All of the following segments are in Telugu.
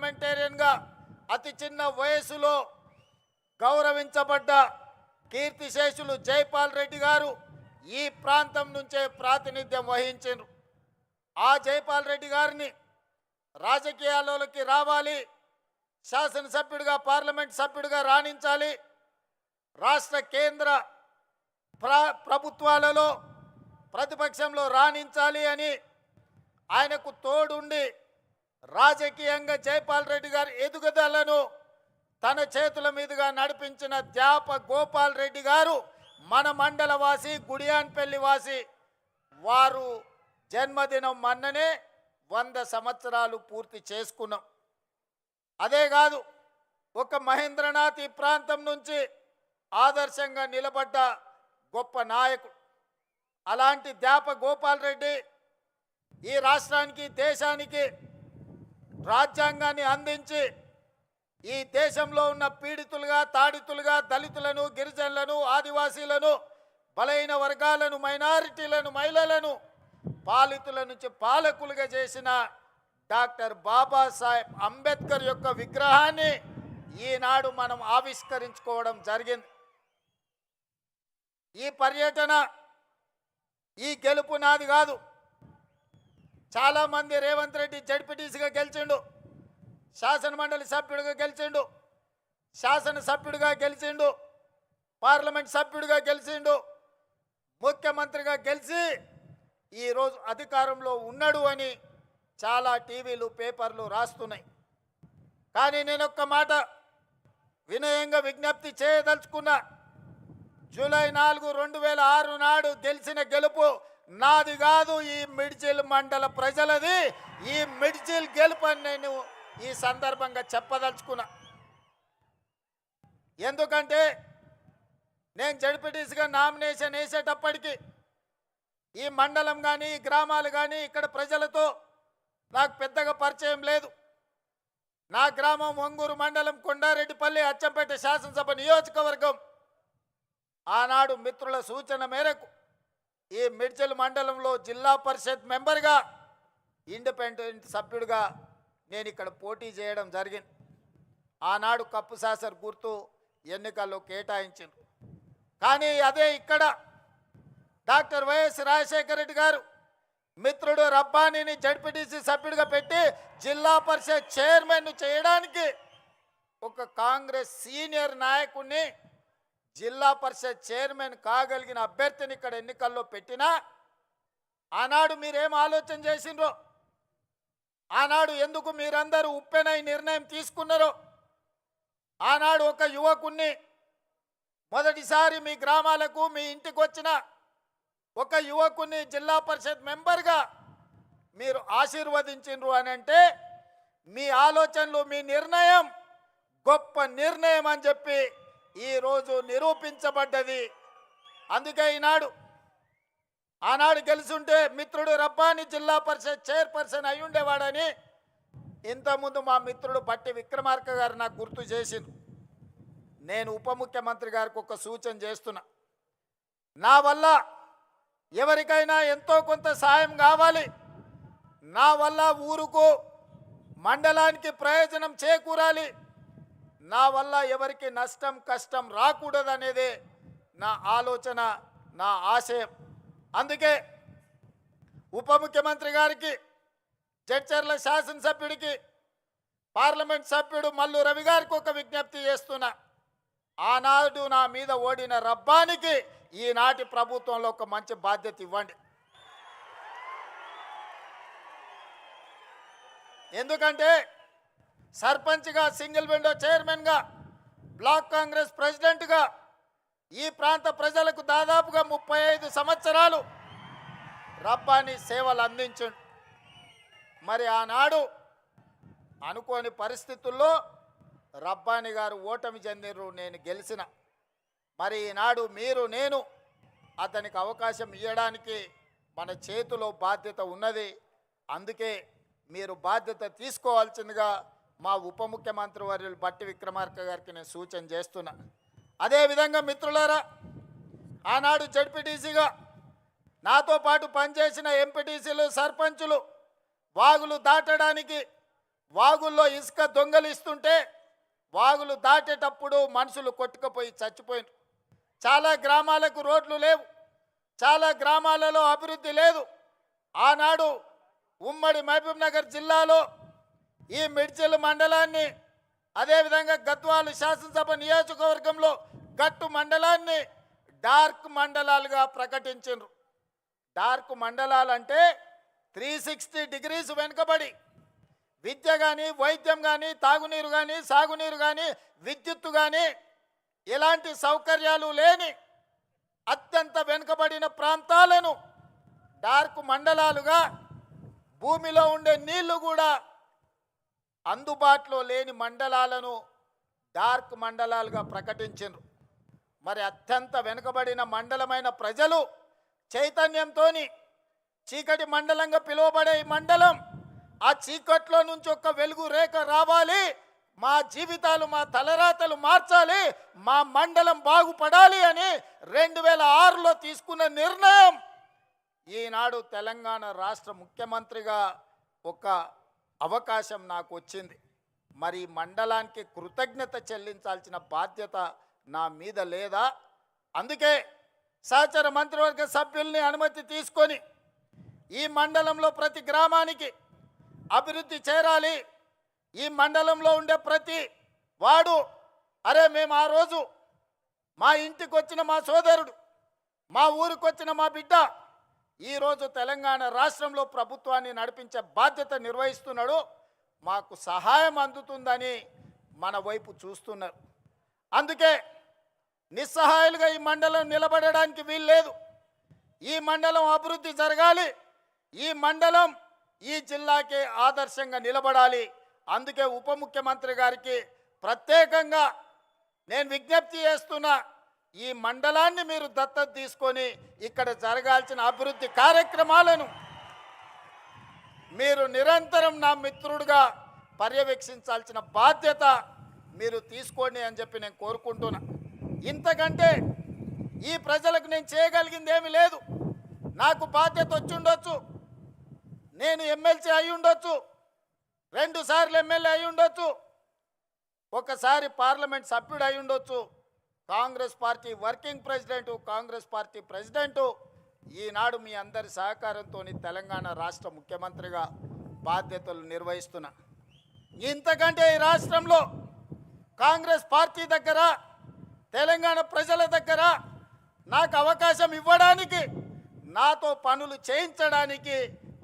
పార్లమెంటేరియన్గా అతి చిన్న వయసులో గౌరవించబడ్డ కీర్తిశేషులు జైపాల్ రెడ్డి గారు ఈ ప్రాంతం నుంచే ప్రాతినిధ్యం వహించారు. ఆ జైపాల్ రెడ్డి గారిని రాజకీయాల్లోకి రావాలి, శాసనసభ్యుడిగా పార్లమెంట్ సభ్యుడిగా రాణించాలి, రాష్ట్ర కేంద్ర ప్రభుత్వాలలో ప్రతిపక్షంలో రాణించాలి అని ఆయనకు తోడుండి రాజకీయంగా జైపాల్ రెడ్డి గారి ఎదుగుదలను తన చేతుల మీదుగా నడిపించిన ధ్యాప గోపాల్ రెడ్డి గారు మన మండల వాసి, గుడియాన్పల్లి వాసి. వారు జన్మదినం మొన్ననే 100 సంవత్సరాలు పూర్తి చేసుకున్నాం. అదే కాదు, ఒక మహేంద్రనాథ్ ఈ ప్రాంతం నుంచి ఆదర్శంగా నిలబడ్డ గొప్ప నాయకుడు. అలాంటి ధ్యాప గోపాల్ రెడ్డి ఈ రాష్ట్రానికి, దేశానికి రాజ్యాంగాన్ని అందించి ఈ దేశంలో ఉన్న పీడితులుగా, తాడితులుగా, దళితులను, గిరిజనులను, ఆదివాసీలను, బలైన వర్గాలను, మైనారిటీలను, మహిళలను పాలితుల నుంచి పాలకులుగా చేసిన డాక్టర్ బాబాసాహెబ్ అంబేద్కర్ యొక్క విగ్రహాన్ని ఈనాడు మనం ఆవిష్కరించుకోవడం జరిగింది. ఈ పర్యటన, ఈ గెలుపు నాది కాదు. చాలామంది రేవంత్ రెడ్డి జడ్పీటీసీగా గెలిచిండు, శాసనమండలి సభ్యుడిగా గెలిచిండు, శాసనసభ్యుడిగా గెలిచిండు, పార్లమెంట్ సభ్యుడిగా గెలిచిండు, ముఖ్యమంత్రిగా గెలిచి ఈరోజు అధికారంలో ఉన్నాడు అని చాలా టీవీలు, పేపర్లు రాస్తున్నాయి. కానీ నేను ఒక్క మాట వినయంగా విజ్ఞప్తి చేయదలుచుకున్నా. జూలై 4, 2006 నాడు గెలిచిన గెలుపు నాది కాదు, ఈ మిడ్జిల్ మండల ప్రజలది. ఈ మిడ్జిల్ గెలుపు అని నేను ఈ సందర్భంగా చెప్పదలుచుకున్నా. ఎందుకంటే నేను జడ్పీటీసీగా నామినేషన్ వేసేటప్పటికి ఈ మండలం కానీ, ఈ గ్రామాలు కానీ, ఇక్కడ ప్రజలతో నాకు పెద్దగా పరిచయం లేదు. నా గ్రామం ఒంగూరు మండలం, కొండారెడ్డిపల్లి, అచ్చంపేట శాసనసభ నియోజకవర్గం. ఆనాడు మిత్రుల సూచన మేరకు ఈ మిడ్జిల్ మండలంలో జిల్లా పరిషత్ మెంబర్గా, ఇండిపెండెంట్ సభ్యుడిగా నేను ఇక్కడ పోటీ చేయడం జరిగింది. ఆనాడు కప్పు శాసర్ గుర్తు ఎన్నికల్లో కేటాయించింది. కానీ అదే ఇక్కడ డాక్టర్ వైఎస్ రాజశేఖర రెడ్డి గారు మిత్రుడు రబ్బానీని జడ్పీటీసీ సభ్యుడిగా పెట్టి జిల్లా పరిషత్ చైర్మన్ చేయడానికి ఒక కాంగ్రెస్ సీనియర్ నాయకుడిని, జిల్లా పరిషత్ చైర్మన్ కాగలిగిన అభ్యర్థిని ఇక్కడ ఎన్నికల్లో పెట్టినా ఆనాడు మీరేం ఆలోచన చేసిండ్రో, ఆనాడు ఎందుకు మీరందరూ ఉప్పెనై నిర్ణయం తీసుకున్నారో, ఆనాడు ఒక యువకుణ్ణి మొదటిసారి మీ గ్రామాలకు, మీ ఇంటికి వచ్చిన ఒక యువకుని జిల్లా పరిషత్ మెంబర్గా మీరు ఆశీర్వదించిండ్రు అని అంటే మీ ఆలోచనలు, మీ నిర్ణయం గొప్ప నిర్ణయం అని చెప్పి ఈరోజు నిరూపించబడ్డది. అందుకే ఆనాడు గెలుచుంటే మిత్రుడు రబ్బాని జిల్లా పరిషత్ చైర్పర్సన్ అయి ఉండేవాడని ఇంతకుముందు మా మిత్రుడు బట్టి విక్రమార్క గారు నాకు గుర్తు చేసింది. నేను ఉప ముఖ్యమంత్రి గారికి ఒక సూచన చేస్తున్నా. నా వల్ల ఎవరికైనా ఎంతో కొంత సాయం కావాలి, నా వల్ల ఊరుకు, మండలానికి ప్రయోజనం చేకూరాలి, నా వల్ల ఎవరికి నష్టం, కష్టం రాకూడదనేదే నా ఆలోచన, నా ఆశయం. అందుకే ఉప ముఖ్యమంత్రి గారికి, జడ్చర్ల శాసనసభ్యుడికి, పార్లమెంట్ సభ్యుడు మల్లు రవి గారికి ఒక విజ్ఞప్తి చేస్తున్నా. ఆనాడు నా మీద ఓడిన రబ్బానికి ఈనాటి ప్రభుత్వంలో ఒక మంచి బాధ్యత ఇవ్వండి. ఎందుకంటే సర్పంచ్గా, సింగిల్ విండో చైర్మన్గా, బ్లాక్ కాంగ్రెస్ ప్రెసిడెంట్గా ఈ ప్రాంత ప్రజలకు దాదాపుగా 35 సంవత్సరాలు రబ్బాని సేవలు అందించండి. మరి ఆనాడు అనుకోని పరిస్థితుల్లో రబ్బాని గారు ఓటమి చెందిరు, నేను గెలిచిన. మరి ఈనాడు మీరు, నేను అతనికి అవకాశం ఇవ్వడానికి మన చేతిలో బాధ్యత ఉన్నది. అందుకే మీరు బాధ్యత తీసుకోవాల్సిందిగా మా ఉప ముఖ్యమంత్రి వర్యులు బట్టి విక్రమార్క గారికి నేను సూచన చేస్తున్నా. అదేవిధంగా మిత్రులారా, ఆనాడు జడ్పీటీసీగా నాతో పాటు పనిచేసిన ఎంపీటీసీలు, సర్పంచులు వాగులు దాటడానికి, వాగుల్లో ఇసుక దొంగలిస్తుంటే వాగులు దాటేటప్పుడు మనుషులు కొట్టుకుపోయి చచ్చిపోయినారు. చాలా గ్రామాలకు రోడ్లు లేవు, చాలా గ్రామాలలో అభివృద్ధి లేదు. ఆనాడు ఉమ్మడి మహబూబ్ నగర్ జిల్లాలో ఈ మిడ్చల్ మండలాన్ని, అదేవిధంగా గద్వాల శాసనసభ నియోజకవర్గంలో గట్టు మండలాన్ని డార్క్ మండలాలుగా ప్రకటించారు. డార్క్ మండలాలంటే 360 డిగ్రీస్ వెనుకబడి విద్య కానీ, వైద్యం కానీ, తాగునీరు కానీ, సాగునీరు కానీ, విద్యుత్తు కానీ ఎలాంటి సౌకర్యాలు లేని అత్యంత వెనుకబడిన ప్రాంతాలను డార్క్ మండలాలుగా, భూమిలో ఉండే నీళ్లు కూడా అందుబాటులో లేని మండలాలను డార్క్ మండలాలుగా ప్రకటించారు. మరి అత్యంత వెనుకబడిన మండలమైన ప్రజలు చైతన్యంతో చీకటి మండలంగా పిలువబడే ఈ మండలం, ఆ చీకట్లో నుంచి ఒక వెలుగు రేఖ రావాలి, మా జీవితాలు, మా తలరాతలు మార్చాలి, మా మండలం బాగుపడాలి అని 2006లో తీసుకున్న నిర్ణయం ఈనాడు తెలంగాణ రాష్ట్ర ముఖ్యమంత్రిగా ఒక అవకాశం నాకు వచ్చింది. మరి మండలానికి కృతజ్ఞత చెల్లించాల్సిన బాధ్యత నా మీద లేదా? అందుకే సహచర మంత్రివర్గ సభ్యుల్ని అనుమతి తీసుకొని ఈ మండలంలో ప్రతి గ్రామానికి అభివృద్ధి చేరాలి. ఈ మండలంలో ఉండే ప్రతి వాడు, అరే మేము ఆ రోజు మా ఇంటికి వచ్చిన మా సోదరుడు, మా ఊరికి వచ్చిన మా బిడ్డ ఈరోజు తెలంగాణ రాష్ట్రంలో ప్రభుత్వాన్ని నడిపించే బాధ్యత నిర్వహిస్తున్నాడు, మాకు సహాయం అందుతుందని మన వైపు చూస్తున్నారు. అందుకే నిస్సహాయాలుగా ఈ మండలం నిలబడడానికి వీల్లేదు. ఈ మండలం అభివృద్ధి జరగాలి, ఈ మండలం ఈ జిల్లాకే ఆదర్శంగా నిలబడాలి. అందుకే ఉప ముఖ్యమంత్రి గారికి ప్రత్యేకంగా నేను విజ్ఞప్తి చేస్తున్నా, ఈ మండలాన్ని మీరు దత్తత తీసుకొని ఇక్కడ జరగాల్సిన అభివృద్ధి కార్యక్రమాలను మీరు నిరంతరం నా మిత్రుడిగా పర్యవేక్షించాల్సిన బాధ్యత మీరు తీసుకోండి అని చెప్పి నేను కోరుకుంటున్నా. ఇంతకంటే ఈ ప్రజలకు నేను చేయగలిగింది ఏమీ లేదు. నాకు బాధ్యత వచ్చి ఉండొచ్చు, నేను ఎమ్మెల్సీ అయి ఉండొచ్చు, 2 సార్లు ఎమ్మెల్యే అయి ఉండొచ్చు, ఒకసారి పార్లమెంట్ సభ్యుడు అయి ఉండొచ్చు, Congress party working president, Congress party president, ఈనాడు మీ అందరి సహకారంతో తెలంగాణ రాష్ట్ర ముఖ్యమంత్రిగా బాధ్యతలు నిర్వహిస్తున్నా. ఇంతకంటే ఈ రాష్ట్రంలో కాంగ్రెస్ పార్టీ దగ్గర, తెలంగాణ ప్రజల దగ్గర నాకు అవకాశం ఇవ్వడానికి, నాతో పనులు చేయించడానికి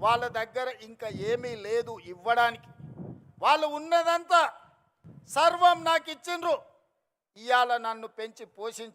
వాళ్ళ దగ్గర ఇంకా ఏమీ లేదు ఇవ్వడానికి. వాళ్ళు ఉన్నదంతా సర్వం నాకు ఇచ్చిండ్రు. ఇవాళ నన్ను పెంచి పోషించి